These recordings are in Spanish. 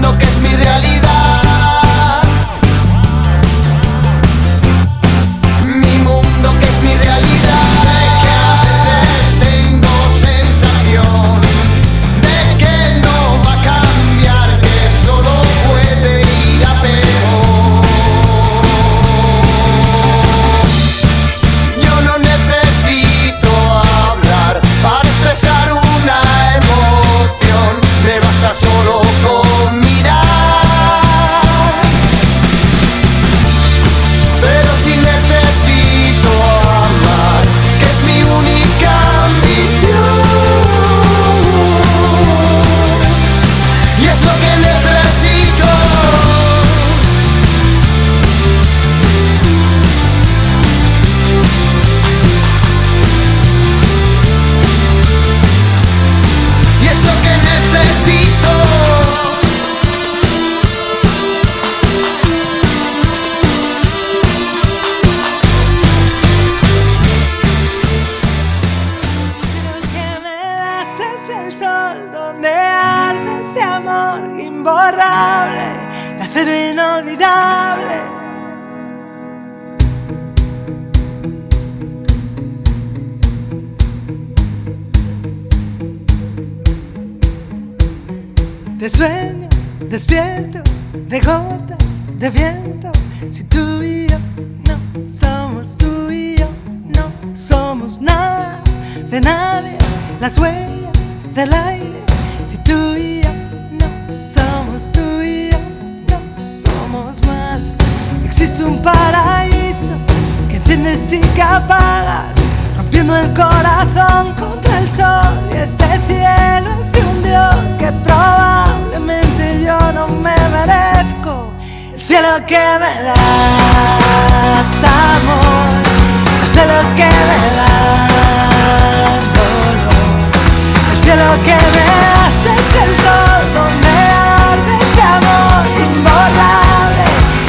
mundo que es mi realidad. Mi mundo que es mi realidad. Sé que a veces tengo sensación de que no va a cambiar, que solo puede ir a peor. Yo no necesito hablar para expresar una emoción, me basta solo con mirar. Pero sí necesito amar, que es mi única ambición, y es lo que necesito. Y es lo que necesito. Lo que me das es el sol donde arde este amor imborrable, de acero inolvidable. De sueños despiertos, de gotas de viento. Si tú y yo no somos tú y yo, no somos nada de nadie. Las huellas del aire. Si tú y yo no somos tú y yo, no somos más. Existe un paraíso que enciendes y que apagas, rompiendo el corazón contra el sol. Y este cielo es de un Dios que probablemente yo no me merezco. El cielo que me das, amor, los celos que me dan dolor. El cielo que me das es el sol donde arde este amor imborrable,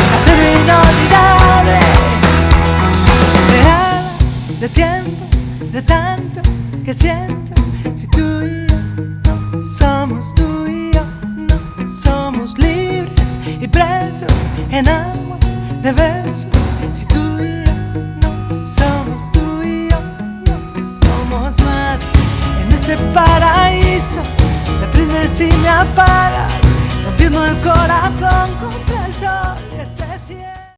de acero inolvidable. De alas, de tiempo, de tanto que siento. Si tú y yo no somos tú y yo, no somos libres y presos en agua de besos. Si tú y yo no somos tú y yo, no somos más. En este paraíso me prendes y me apagas, rompiendo el corazón